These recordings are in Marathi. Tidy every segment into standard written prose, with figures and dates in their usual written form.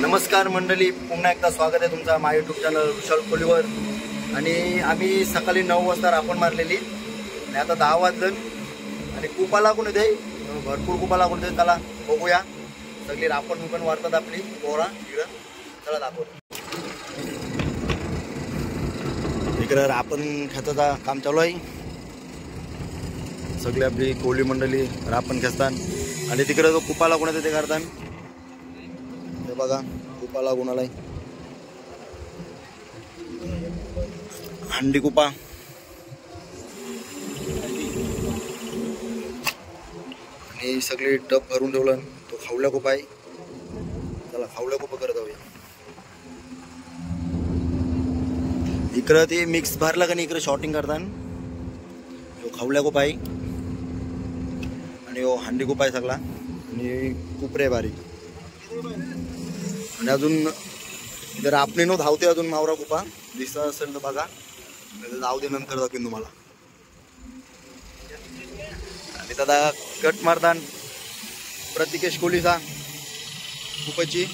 नमस्कार मंडळी, पुन्हा एकदा स्वागत आहे तुमचा माझ्या यूट्यूब चॅनल विशाल कोलीवर. आणि आम्ही सकाळी 9 वाजता रापण मारलेली आणि आता 10 वाजलं आणि कुपा लागून येते, भरपूर कुपा लागून येते. त्याला बघूया, सगळी रापण पण वाढतात आपली पोरा इकडं. चला दाखवतो. इकडं रापण खेचायचं काम चालू आहे. सगळी आपली कोळी मंडळी रापण खेचतात आणि तिकडं जो कुपा लागून येते ते करतात. हे बघा, कुपा लागून आलाय, हंडी कुपा. आणि सगळे टप भरून ठेवलं. तो खावल्या कुपा आहे. चला खावल्या कुपा करत जाऊया. इकडं ते मिक्स भरला का नाही, इकडे शॉर्टिंग करतात. तो खावल्या कुपा आहे आणि हो हंडी कुपा आहे सगळा. आणि कुपरे बारीक. आणि अजून इथे रापणी नो धावते अजून मावरा कुपा दिसत असेल तर बघा, जाऊ दे नंतर दाखवेन तुम्हाला. आणि दादा कट मारतान प्रतिकेश कोहलीचा कुपाची.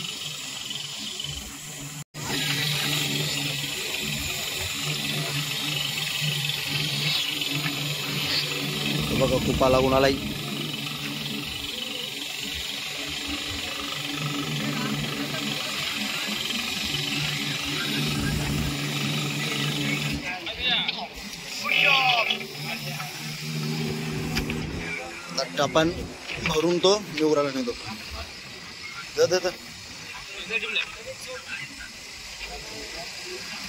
बघा कुपा लागून आलाय. टपान भरून तो निवराला नेतो.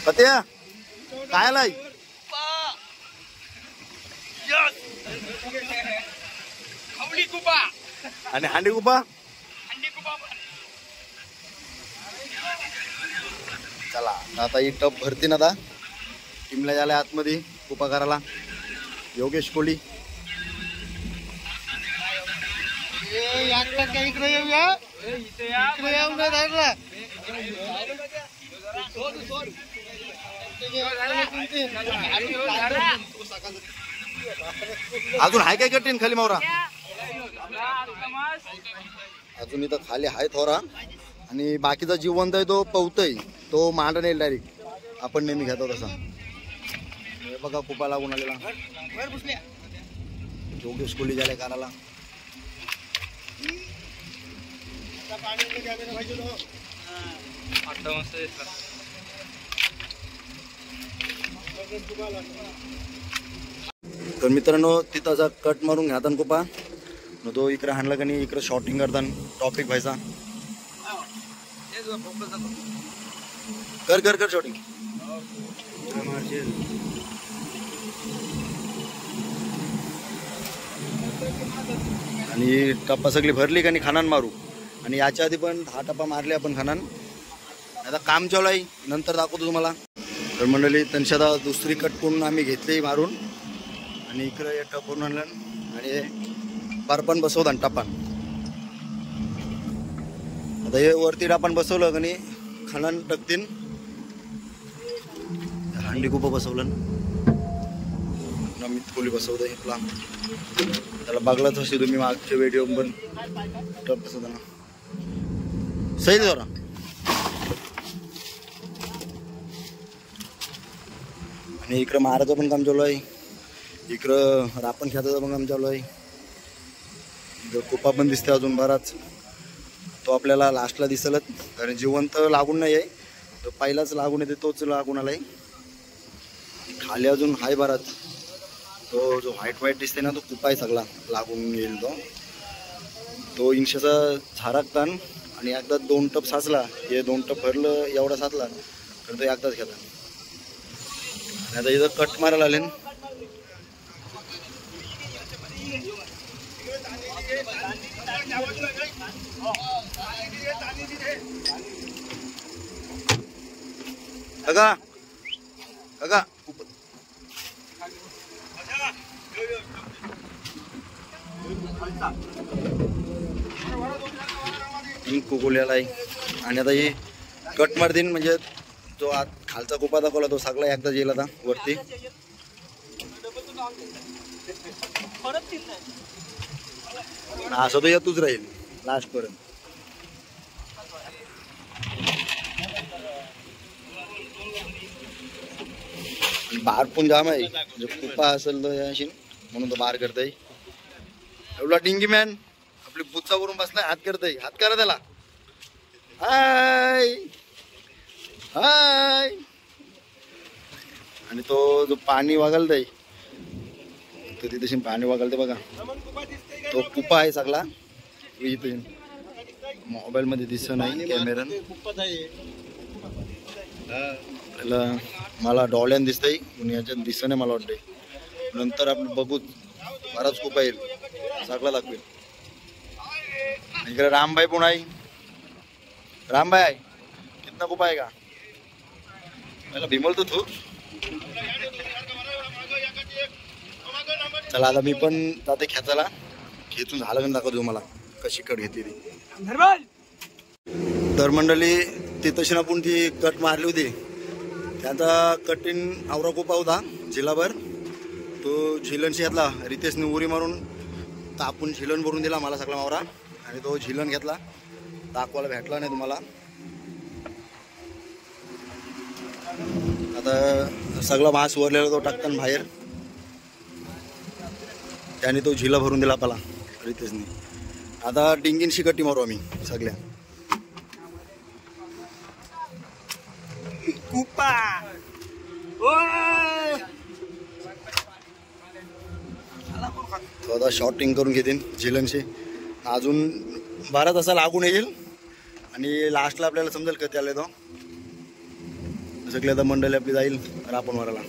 पत्या काय आलाय आणि हांडी कुपा. चला आता ही टप भरती ना. आता टीमला झाल्या आतमध्ये कुपा करायला. योगेश कोहली इकडे येऊया. अजून हाय काय कठीण खाली मावरा. अजून इथं खाली हाय थोरा. आणि बाकीचा जिवंत आहे तो पवतय, तो मांडा नाही डायरेक्ट आपण नेहमी घेतो तसा. हे बघा कुपा लागून आलेला. योगेश कोहली झाले करायला. तर मित्रांनो, तिथं कट मारून घ्यातान कुपा. तो इकडे हाणला का नाही, इकडे शॉर्टिंग करताना टॉपिक व्हायचा. कर कर कर शॉर्टिंग. आणि टप्पा सगळी भरली का नाही खानान मारू. आणि याच्या आधी पण 10 टप्पा मारले आपण खानान. आता काम चालू आहे, नंतर दाखवतो तुम्हाला. तर मंडळी त्यांच्या दुसरी कट करून आम्ही घेतली मारून. आणि इकडे एक टप करून आणलं आणि पारपण बसवतात टप्पान. आता हे वरती टापान बसवलं का नाही, खानान टकतीन. हंडी कुपा बसवलं. अमित कोहली बसवतं हे प्लान. त्याला बघलाच असे तुम्ही मागच्या व्हिडिओ पण टप बसवताना. सही जरा. आणि इकडं मारायचं पण काम चालू आहे. इकडं रापण खेचायचं पण काम चालू आहे. इकडं कुपा पण दिसते अजून बराच. तो आपल्याला लास्टला दिसलच, कारण जिवंत लागून नाही आहे. तो पहिलाच लागून येते, तोच लागून आलाय. खाली अजून हाय बराच. तो जो व्हाईट दिसते ना, तो कुपा आहे सगळा लागून येईल. तो इंशाचा झाराकतान. आणि एकदा 2 टप साचला, हे 2 टप भरलं एवढा साचला तर तो एकदाच घेता. आणि आता इथं कट मारायला आले. अगा अगा कोकोल्याला आहे. आणि आता हे कट मार देईन, म्हणजे जो आत खालचा कुपा दाखवला तो सगळा एकदा येईल आता वरती. असं तो येतच राहील लास्ट पर्यंत. बार पण जाम आहे, म्हणजे कुपा असेल तर अशी म्हणून तो बार करताय. एवढा डिंगी मॅन आपली बुच्चावरून बसलाय, हात करताय, हात करा त्याला. हाय हाय. आणि तो जो पाणी वागलतय तो तिथे पाणी वागलते बघा, तो कुपा आहे सगळा. इथे मोबाईल मध्ये दिसत नाही कॅमेरा, मला डोळ्यान दिसतंय याच्यात दिसत नाही मला वाटतंय. नंतर आपण बघू, बराच कुपा येईल, सगळा दाखवेल. इकडे रामभाई पण आहे. रामभाई आहे, कितना कुपा आहे का मला भीमल तो तू. चला आता मी पण जाते खेचायला, खेचून झालं पण दाखवतो तुम्हाला कशी कट घेतली ती. तर मंडळी ती तशी ना पण ती कट मारली होती, त्याचा कटीन आवरा कुपा होता झिलाभर. तो झिलनशी घेतला, रितेशने उरी मारून तापून झिलन भरून दिला मला सगळा मावरा. आणि तो झिलन घेतला, दाखवायला भेटला नाही तुम्हाला. आता सगळा मास वरलेला तो टाकताना बाहेर, त्याने तो झिला भरून दिला आपला रितेशने. आता डिंगींशी कटी मारू आम्ही सगळ्या. कुपा आता शॉटिंग करून घेतील झिलनशी. अजून 12 तासा लागून येईल आणि लास्टला आपल्याला समजेल कधी आले तो. सगळे आता मंडळी आपली जाईल रापण मारायला.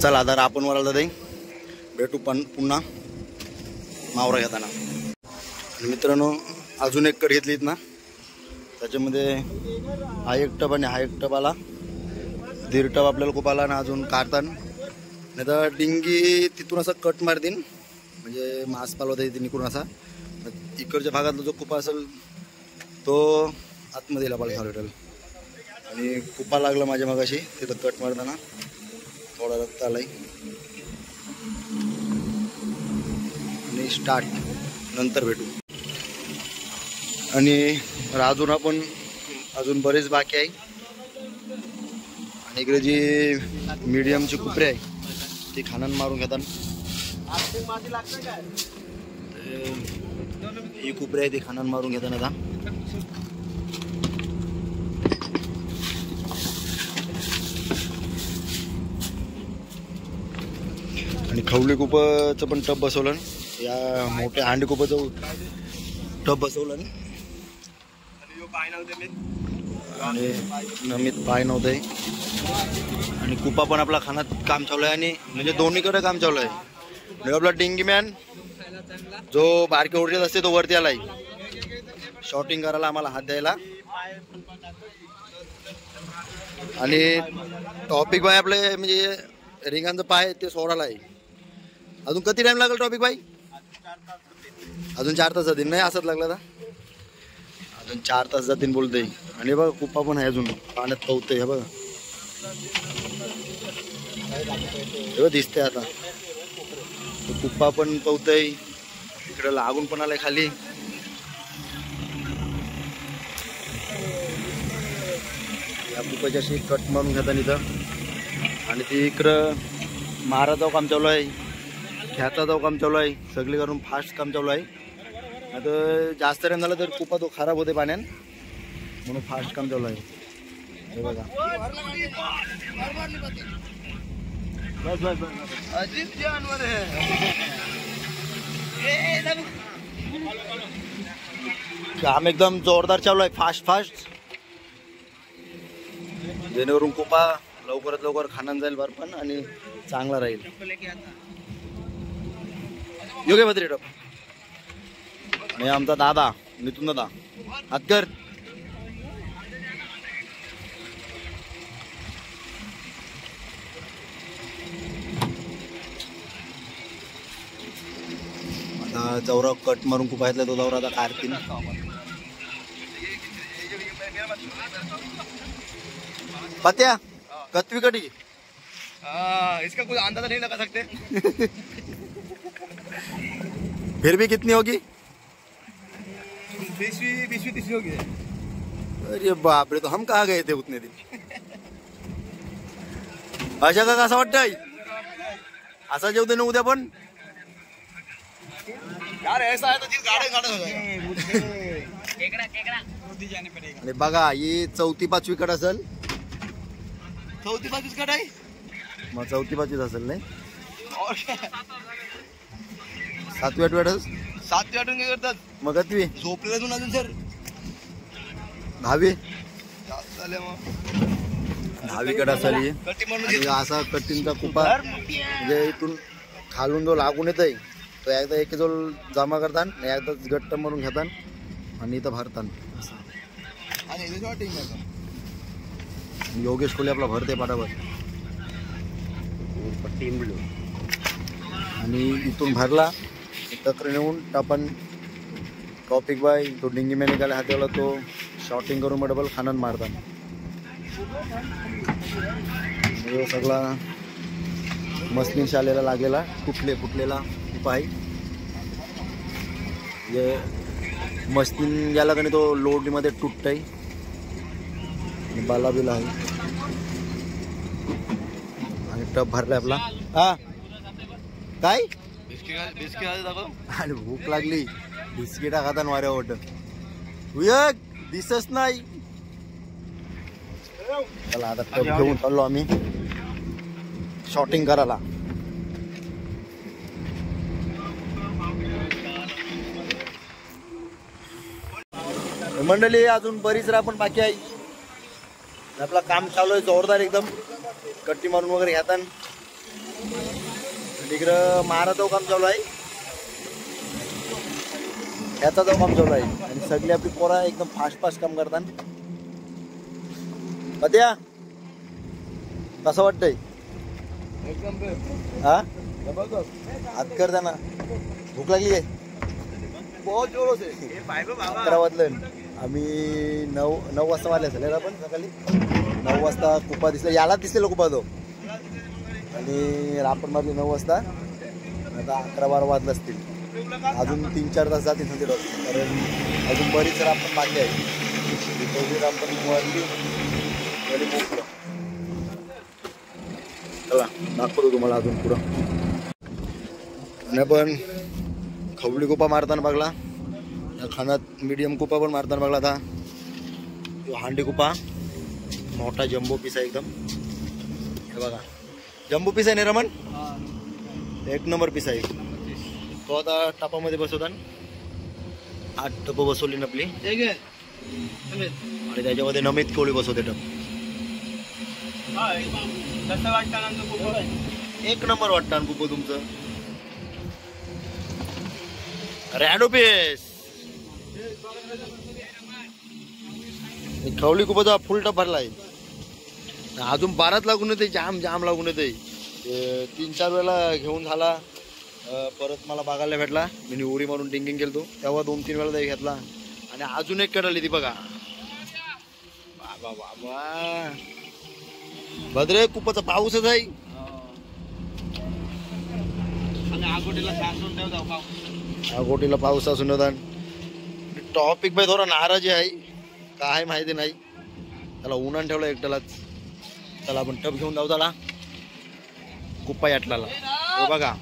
चला आता रापण मारायला जाईल, भेटू पण पुन्हा मावरा घेताना. मित्रांनो अजून एक कट घेतलीत ना, त्याच्यामध्ये हा एक टब आणि हा एक टब आला, 1.5 टब आपल्याला खूप आला. आणि अजून काढताना नाही तर डिंगी तिथून असं कट मारतीन, म्हणजे मास पालवता येते निकडून असा. इकडच्या भागातला जो कुपा असेल तो आतमध्ये येईल आपल्याला हॉस्पिटल. आणि कुपा लागला माझ्या मगाशी तिथं कट मारताना, थोडा रक्त आलाय. आणि स्टार्ट नंतर भेटू. आणि अजून आपण अजून बरेच बाकी आहे. आणि इकडे जी मीडियमची कुपरी आहे ती खानान मारून घेतात. ही कुपरी आहे ती खानान मारून घेतात आता. आणि खवली कुपाचं पण टब बसवलं, या मोठ्या हांडी कुपाचं टब बसवलं. आणि नमित पाय नव्हते. आणि कुपा पण आपला खानात काम चालू आहे, आणि म्हणजे दोन्हीकडे काम चालू आहे. म्हणजे आपला डिंगी मॅन जो बारके ओढत असते तो वरती आलाय शॉटिंग करायला, आम्हाला हात द्यायला. आणि टॉपिक बाय आपले म्हणजे रिंगांचं पाय ते सोडायला आहे. अजून किती टाइम लागेल टॉपिक बाई? अजून 4 तास जातील. नाही असंच लागलं तर अजून 4 तास जातील बोलते. आणि बघा कुपा पण आहे अजून पाण्यात पवतंय. हे बघा हे दिसतंय आता कुपा पण पवतंय. इकडे लागून पण आलाय खाली. या कुपाची अशी कट मारून घेतात इथं. आणि ती इकडं माराचं काम चालू आहे, ख्याचाचं काम चालू आहे, सगळी करून फास्ट काम चालू आहे. आता जास्त टाइम झाला तर कुपा तो खराब होते पाण्यात, म्हणून फास्ट काम चालू आहे. हे बघा बस बस बस अजीब जानवर है. काम एकदम जोरदार चालू आहे, फास्ट फास्ट, जेणेकरून कुपा लवकरात लवकर खाण्यात जाईल बरं पण, आणि चांगला राहील. योग्य भद्रे टप. आणि आमचा दादा नितून दादा हातकर. आता जवरा कट मारून कुपा घेतला तो जवरा आता काढतील. पत्या कतवी कटी इसका कुछ अंदाजा नहीं लगा सकते। फिर भी कितनी होगी? 20-30 होगी। अरे बाप रे, तो हम कहाँ गए थे उतने दिन? अशा का कसं वाटतंय? असा जेव दे ना उद्या पण यार ऐसा है तो जिस गाड़े हो जाएगा। आणि बघा ही 4थी-5वी कड असेल. 4थी-5वी कड आहे. मग 4थी-5वीच असेल नाही? 7वी-8वी 7वी-8वी काय करतात? मग 8वी झोपलेला अजून अजून सर. 10वी चालेल मग 10वी कड असेल ही. कटी म्हणून आणि असा कट्टींचा कुपा म्हणजे इथून खालून जो लागून येतोय तो एकदा एकेजोल जमा करतात आणि एकदाच घट्ट म्हणून घेतात आणि इथं भरतात. आणि याच्यावर टीम आहे. योगेश कोहली आपला भरते पाठावर आणि इथून भरला तक्र नेऊन टापन टॉपिक बाय तो डिंगी मेने गेला हाताला तो शॉटिंग करून डबल खानन मारतात. सगळा मस्लिन शालेला लागलेला फुटलेला उपाय म्हणजे मस्लिन गेला का नाही तो लोडीमध्ये तुटतय. बाला बिला आहे आणि टप भरलाय आपला. हा काय बिस्किट आणि भूक लागली बिस्किटा खाता वाऱ्या वाट दिसच नाही. चला आता टप घेऊन चाललो आम्ही शॉटिंग करायला. मंडळी अजून बरीच रापण बाकी आहे. आपला काम चालू आहे जोरदार एकदम. कट्टी मारून वगैरे घेतात. इकडं माराचं काम चालू आहे. याचा जो काम चालू आहे आणि सगळी आपली पोरा एकदम फास्ट काम करतात. अद्या कसं वाटतंय? हा हात कर त्यांना. भूक लागली आहे? बहुत जोरों से. 11 वाजलं. आम्ही 9 वाजता वाजले असेल आपण सकाळी. 9 वाजता कुपा दिसला. याला दिसलेला कुपा तो आणि रापण मारली 9 वाजता. आता 11-12 वाजले असतील. अजून 3-4 तास जातील संधी कारण अजून बरीच रापण बाकी आहे. रापण मारली मोकळं. चला दाखवतो तुम्हाला अजून पुढं. आणि पण खवली कुपा मारताना बघला. खानात मीडियम कुपा पण मारताना बघला. आता हांडी कुपा मोठा जम्बो पीस आहे एकदम. हे बघा जम्बो पीस आहे ना रमण. 1 नंबर पीस आहे तो. आता टपामध्ये बसवतात. 8 टप बसवली ना आपली आणि त्याच्यामध्ये नमित कोळी बसवते टप. 1 नंबर वाटतं कुपो तुमचं. रॅडो पीस खवली कुपाचा फुल टप भरला आहे. अजून 12 लागून येते. जाम लागून येते. 3-4 वेळेला घेऊन झाला. परत मला बघायला भेटला. मी उरी मारून डिंगिंग केलतो तेव्हा 2-3 वेळा ते घेतला आणि अजून एक कडाली ती बघा. बाबा भद्रे कुपाचा पाऊसच आहे. आगोटीला पाऊस असून होता. टॉपिक बाई थोडा नाराजी आहे. काय माहिती नाही. त्याला उन्हान ठेवलं एकट्यालाच. त्याला आपण टप घेऊन जाऊ. त्याला कुप्पा याटलाला बघा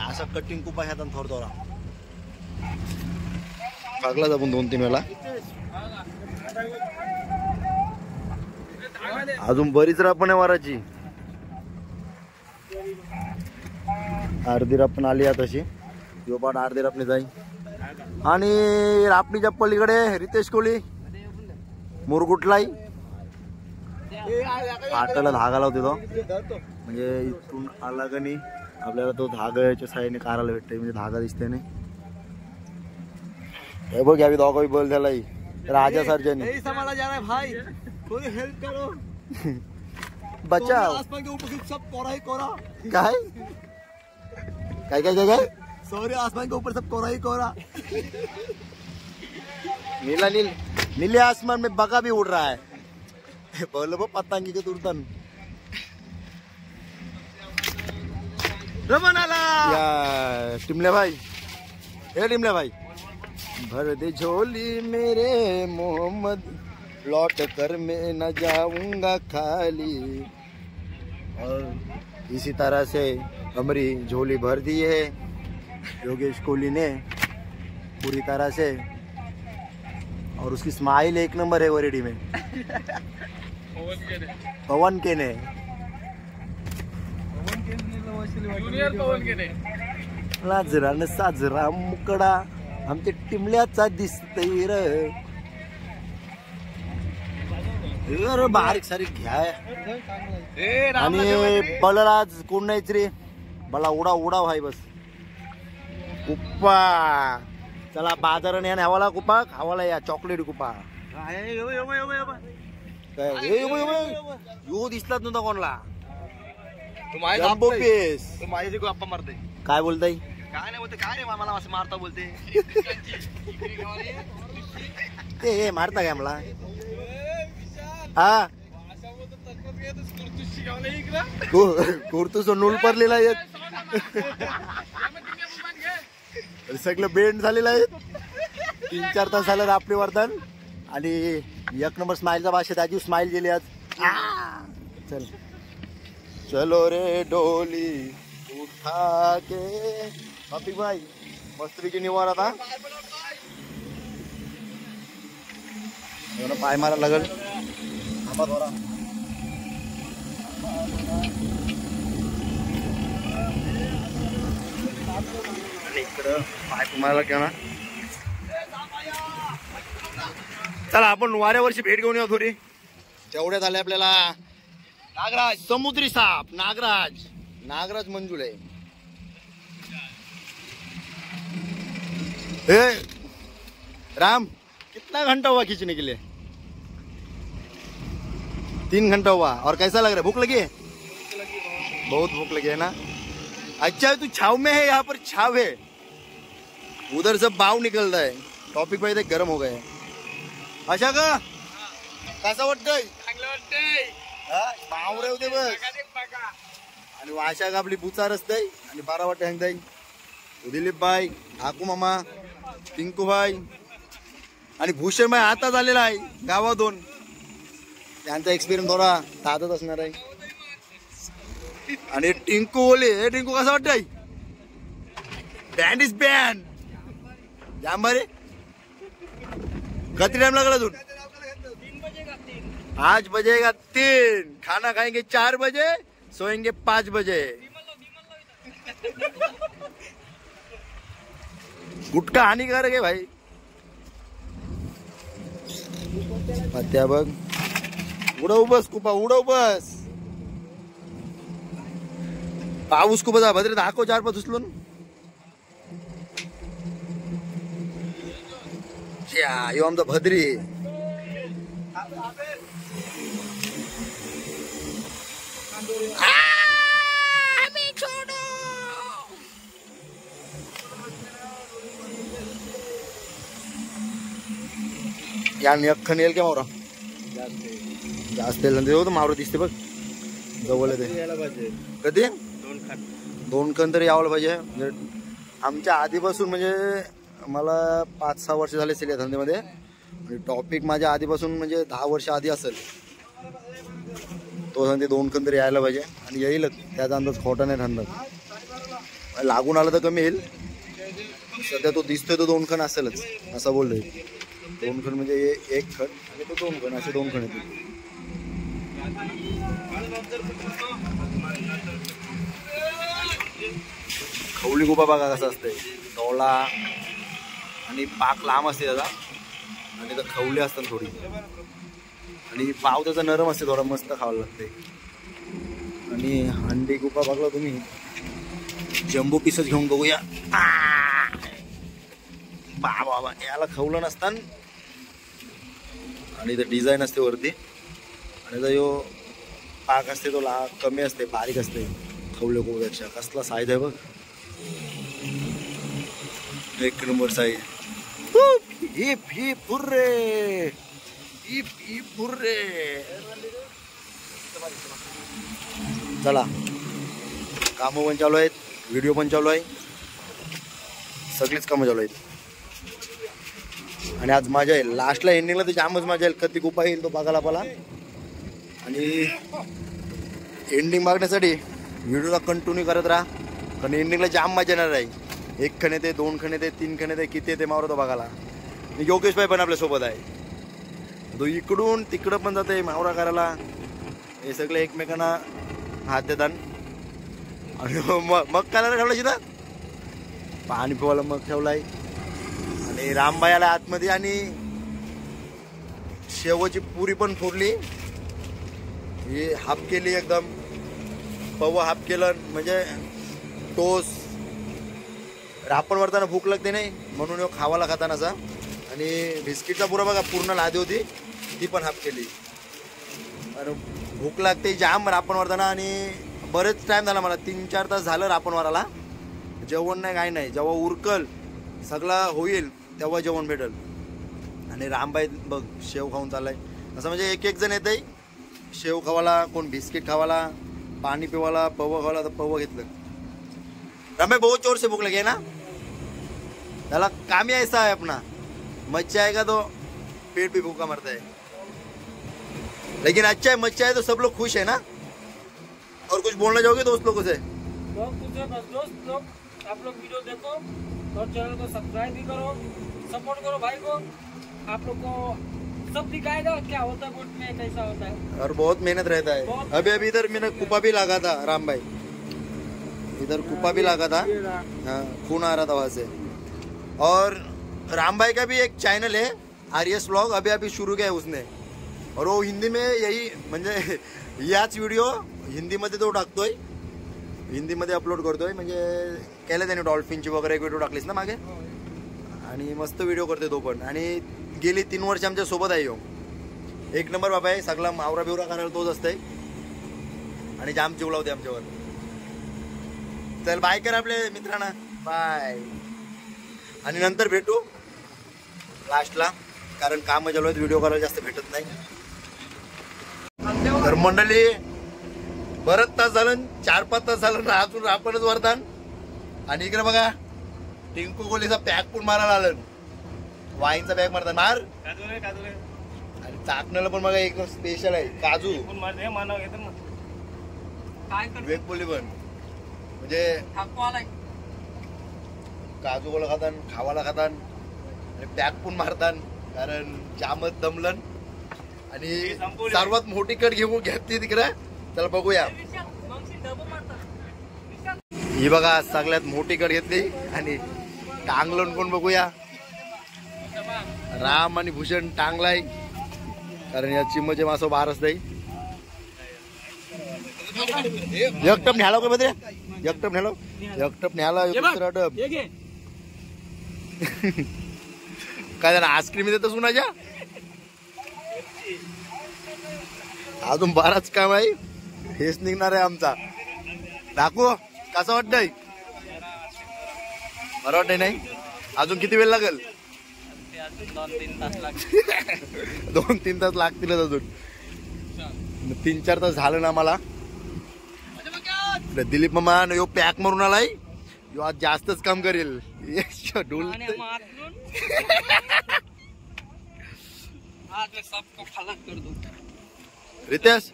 असं कटिंग कुपा ह्यात थोडा टाकलाच आपण 2-3 वेळा. अजून बरीच रापण आहे वाराची. अर्धी रापण आली आहे तशी. यो पाठ अर्धी रापणी जाई. आणि रापणीच्या पलीकडे रितेश कोहली मुरगुटलाई पाटाला धागा लावते तो. म्हणजे इथून आला का नाही आपल्याला तो धागाच्या साईडने काराला भेटते. म्हणजे धागा दिसते नाही. हे बघ यावी दोघा बोल त्यालाही राजा सर्जन भाई थोड़ी हेल्प करो. बचाव आसमान के ऊपर सब कोरा ही कोरा. काय काय काय काय सॉरी आसमान के ऊपर सब कोरा ही कोरा. नीला नीले आसमान में बगा भी उड़ रहा है. बोलो वो पतंगी के तुरतन रमन आला. या टिमल्या भाई, हे टिमल्या भाई, भर दे झोली मेरे मोहम्मद, लौट कर मैं न जाऊंगा खाली. और इसी तरह से हमारी झोली भर दी है योगेश कोहली ने पूरी तरह से. और उसकी स्माइल एक नंबर है वरेडी में. पवन केने, जूनियर पवन केने. लाजरा न साजरा मुकडा आमच्या टिमल्याचा दिसतय र. बारीक सारीक घ्या. आणि बलराज कोण नाहीच रे, मला उडा उडा भाई बस. कुप्पा चला बाजाराने या हवाला कुपा खावाला या चॉकलेट कुपा. काय यो दिसलाच नव्हता कोणला. Jumbo piece. माझी गप्पा मारते. काय बोलताय? काय नाही बोलते. काय रे मला असं मारता बोलते. ते मारता काय मला? हा कुर्तूस नूल पडलेला आहे. सगळं बेंड झालेलं आहे. 3-4 तास झालं आपले वर्तन. आणि एक नंबर स्माइलचा भाषेत आजी स्माइल गेली आज. चल चलो रे डोली उठा के. बापी भाई मस्तपैकी निवार आता. पाय मारा लागल. आणि इकडं पाय तुम्हाला क्या ना. चला आपण वाऱ्यावरची भेट घेऊन येऊ थोडी. तेवढ्यात आले आपल्याला नागराज समुद्री साप. नागराज मंजूळ आहे. राम कितना घंटा हुआ खींचने के लिए? 3 घंटा हुआ. और कैसा लग रहा है? भूख लगी है? बहुत भूख लगी है ना. अच्छा तू छाव में है, यहाँ पर छाव है. उधर सब बाव निकल रहा है. टॉपिक पाहिजे गरम हो गए. अशा का कसं वाटतंय? बावरे होते बस. आणि वाशा का आपली बुचार असतंय आणि 12 वाटे हंगताय. दिलीप भाई, आकू मामा, टिंकू भाई आणि भूषण भाई आता झालेला आहे गावातून. त्यांचा एक्सपिरियन्स थोडा ताजच असणार आहे. आणि टिंकू बोले, हे टिंकू कसं वाटतंय? Band is band. जांबारे किती टाइम लागला अजून? 5 बजेगा 3. खाना खाएंगे 4 बजे, सोएंगे 5 बजे. गुटखा हानिकारक आहे भाई. पत्त्या बघ. उडव बस कुपा, उडव बस. पाऊस खूप जा भद्रे दाखव 4-5 उचलून. यो आमचा भद्री. याने अख्खं येईल का मावरा? जास्त मावरा दिसते बघ जवळ. कधी 2 खण तरी यावं पाहिजे. आमच्या आधीपासून म्हणजे मला 5-6 वर्ष झाले असेल या धंद्यामध्ये. आणि टॉपिक माझ्या आधीपासून म्हणजे 10 वर्ष आधी असेल. तो धंदे 2 खण तरी यायला पाहिजे. आणि येईलच, त्याचा अंदाज खोटा नाही धंदा. लागून आलं तर कमी येईल. सध्या तो दिसतोय तो 2 खण असेलच असं बोललोय. 2 खण म्हणजे 1 खण आणि तो 2 खण, असे 2 खण येतील. खवली गुपा बघा कसं असतंय. डोळा आणि पाक लांब असते त्याचा. आणि तर खवले असतात थोडी. आणि पाव त्याचा नरम असते थोडा, मस्त खावं लागते. आणि अंडी गुपा बघला तुम्ही. जम्बो पीसच घेऊन बघूया. बाबा याला खवलं नसतं. आणि इथं डिझाईन असते वरती. आणि जो पाक असते तो कमी असते, बारीक असते खवले गोपेक्षा. कसला साईज आहे बघ. 1 number size. Heap heap hurray, heap heap hurray. चला काम पण चालू आहेत. व्हिडिओ पण चालू आहे, सगळीच कामं चालू आहेत. आणि आज मजा येईल, लास्टला एंडिंगला तर जामच मजा येईल. कधी गुफा येईल तो बघायला आपला. आणि एंडिंग बघण्यासाठी व्हिडिओला कंटिन्यू करत राहा, कारण एंडिंगला जाम मजा येणार आहे. 1 खण येते, 2 खण येते, 3 खण येते, किती येते मावरा तो बघायला. योगेश भाई पण आपल्यासोबत आहे, तो इकडून तिकडं पण जाते मावरा करायला. हे सगळे एकमेकांना हात देतात. आणि मग करायला ठेवला तिथं पाणी पिवायला मग ठेवलाय. आणि रामबाई आला आतमध्ये आणि शेवची पुरी पण फोडली. ही हाफ केली एकदम, पव हाफ केलं म्हणजे टोस. रापण वरताना भूक लागते नाही म्हणून खावाला खाताना असा. आणि बिस्किटचा पुरा बघा पूर्ण लादी होती, ती पण हाफ केली. अरे भूक लागते जाम रापण वरताना. आणि बरेच टाइम झाला मला, 3-4 तास झालं रापण वराला. जेवण नाही काय नाही, जेव्हा उरकल सगळा होईल तेव्हा जेवण भेटल. आणि रामबाई बघ शेव खाऊन चाललाय. असं म्हणजे एक जण येत आहे शेव खावाला, कोण बिस्किट खावाला, पाणी पिवाला, पव खावाला. तर पव घेतलं. रामबाई बहुत जोर से भूक लगी है ना, त्याला काम ही ऐसा है अपना, मच्छा आएगा तो पेट भी भूखा मरता है. लेकिन अच्छा है, मच्छा है तो सब लोग खुश है ना. और कुछ बोलना चाहोगे दोस्त लोगों से? दोस्त लोग आप लोग वीडियो देखो और चैनल को सब्सक्राइब भी करो, सपोर्ट करो भाई को. आप लोग को सब दिखाएगा क्या होता है बोट में, कैसा होता है. और बहुत मेहनत रहता है. अभी इधर मैंने कुपा भी लगा था रामबाई, इधर कुपा भी लगा था. हाँ, खून आ रहा था वहाँ से. और रामबाई का भी एक चैनल है आर्यस व्लॉग, अभी शुरू किया है उसने. और वो हिंदी में यही म्हणजे याच व्हिडिओ हिंदीमध्ये तो टाकतोय, हिंदीमध्ये अपलोड करतोय. म्हणजे केलं त्याने डॉल्फिनची वगैरे एक व्हिडिओ टाकलीस ना मागे. आणि मस्त व्हिडिओ करतोय तो पण. आणि गेली 3 वर्ष आमच्या सोबत आहे. एक नंबर बाबा आहे, सगळा मावरा बिवरा करायला तोच असतंय. आणि जाम जीव लावते आमच्यावर. चल बाय कर आपल्या मित्रांना, बाय. आणि नंतर भेटू लास्टला, कारण काम चालू आहेत, व्हिडिओ करायला जास्त भेटत नाही. तर मंडळी बरंच तास झालं, 4-5 तास झालं ना, अजून आपणच वरदान. आणि इकडे बघा टिंकू कोहलीचा पॅक पण मारायला आलं, वाईनचा पॅक मारतात मार. आणि चाकण्याला पण बघा एकदम स्पेशल आहे काजू वेग बोली पण. म्हणजे काजू गोला खातात, खावाला खातात आणि पॅक पण मारतात, कारण जामच दमलन. आणि सर्वात मोठी कट घेऊन घेतली तिकडे. चला बघूया. ही बघा सगळ्यात मोठी कट घेतली. आणि टांगलन पण बघूया. राम आणि भूषण टांगलाय, कारण या चिम्मचे मासो बार असते. एकटप न्याला का बद्रे, एकटप न्यालो, एकटप न्याला दुसरा टप. काय त्याला आईस्क्रीम देतच कुणाच्या. अजून बराच काम आहे, हेच निघणार आहे आमचा. दाखवू कसं वाटतंय, बरं वाटतंय नाही. अजून किती वेळ लागेल? 2-3 तास लागतीलच अजून. 3-4 तास झालं ना मला. दिलीप मामा यो पॅक मारून आलाय, यो आज जास्तच काम करेल. रितेश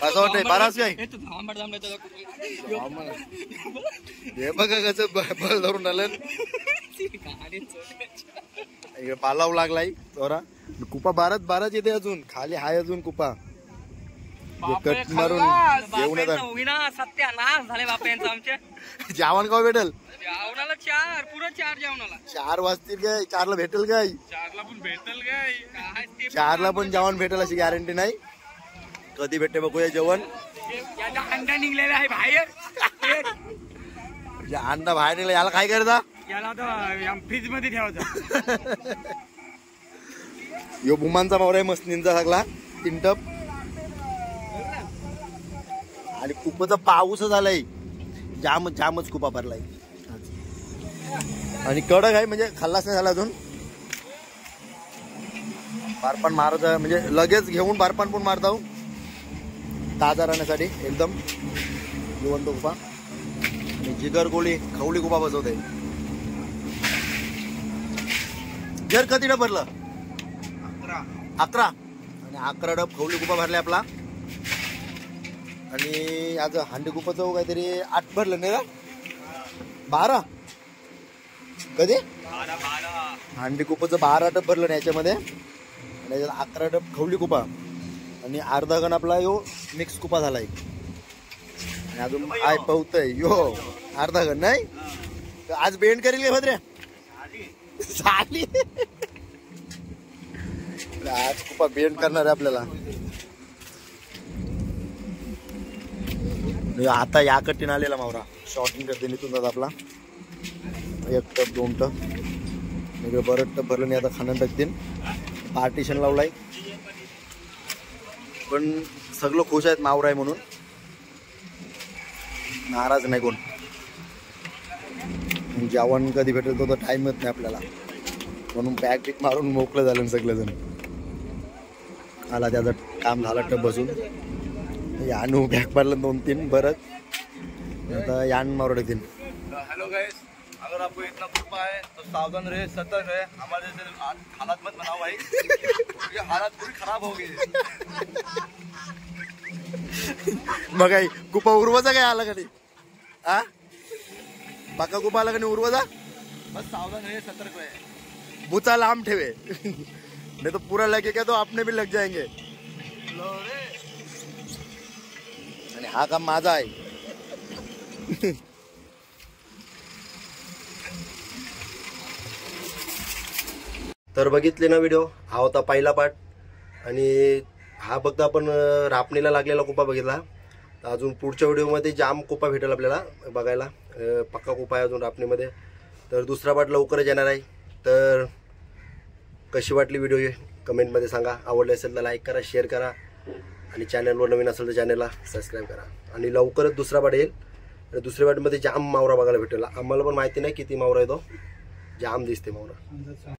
असं वाटतंय बराच काय. हे बघा कसं बल धरून आलं. पालाव लागलाय चोरा. कुपा बाराच येते अजून, खाली हाय अजून कुपा. कट मारून येऊन येतात. सत्यानाश झाले बापा यांचं आमच्या. जेवण का भेटेल? जेवणाला 4 पुरं 4 जेवणाला 4 वाजतील काय? 4ला भेटेल काय? 4ला पण भेटेल काय? 4ला पण जेवण भेटेल अशी गॅरंटी नाही. कधी भेटते बघूया जेवण. अंडा निघलेला आहे बाहेर. अंडा बाहेर निघला, याला काय करता? याला आता फ्रीज मध्ये ठेवायचा. यो बुमांचा मावरा आहे मस्तींचा सगळा 3 टप. आणि कुपाचा पाऊस झालाय, जामच कुपा भरलाय. आणि कडक आहे, म्हणजे खाल्लाच नाही झाला अजून. बारपान मारत म्हणजे लगेच घेऊन बारपान पण मारता ताजा राहण्यासाठी एकदम जिवंत कुपा. जिगर गोळी खवली कुपा बसवते. जर कधी डब भरलं 11 आणि 11 डब खवली कुपा भरले आपला. आणि आज हांडी कुपाचं काहीतरी 8 भरलं नाही का 12 कधी हांडी कुपाचं 12 डब भरलं नाही याच्यामध्ये. आणि याच्यात 11 डब खवली कुपा आणि अर्धा गण आपला यो मिक्स कुपा झालाय. आणि अजून आय पवतय यो अर्धा गण नाही. आज बेंड करेल काय भद्रे झाली. आज कुपा बेंड करणार आहे आपल्याला. आता या कट्टीन आलेला मावरा शॉर्टिंग करते इथून जात आपला 1 टप 2 टप म्हणजे बरं टप भरलं नाही. आता खाणं टाकतील पार्टिशन लावलाय. पण सगळं खुश आहेत मावरा आहे म्हणून नाराज नाही कोण. जेवण कधी भेटेल तो तर टाइमच नाही आपल्याला म्हणून पॅक बिक मारून मोकळं झालं सगळेजण. आला त्याचं काम झालं टप बसून यानू बॅग मारलं 2-3 बरं आता यान मारू टाकतील. हेलो गाइस, अगर आपको इतना कृपा है तो सावधान रहे, सतर्क रहे. हमारे जैसे हालात मत बनाओ भाई. ये हालात पूरी खराब हो गई. मग काय कुपा उरवाचा काय आला का नाही हा बाका कुपा आला का नाही उरवाचा. बस सावधान रहे, सतर्क रहे. बुचा लांब ठेवे नहीं तो पूरा लगेगा तो आपने भी लग जाएंगे. आणि हा काम माझा आहे. तर बघितले ना व्हिडिओ. हा होता पहिला पार्ट. आणि हा फक्त आपण रापणीला लागलेला कुपा बघितला. तर अजून पुढच्या व्हिडिओमध्ये जाम कुपा भेटेल आपल्याला बघायला. पक्का कुपा आहे अजून रापणीमध्ये. तर दुसरा पार्ट लवकरच येणार आहे. तर कशी वाटली व्हिडिओ कमेंटमध्ये सांगा. आवडले असेल तर लाईक करा, शेअर करा आणि चॅनलवर नवीन असेल तर चॅनलला सबस्क्राईब करा. आणि लवकरच दुसरा पार्ट येईल. तर दुसऱ्या पार्टमध्ये जाम मावरा बघायला भेटेल. आम्हाला पण माहिती नाही किती मावरा येतो. जाम दिसते मावरा.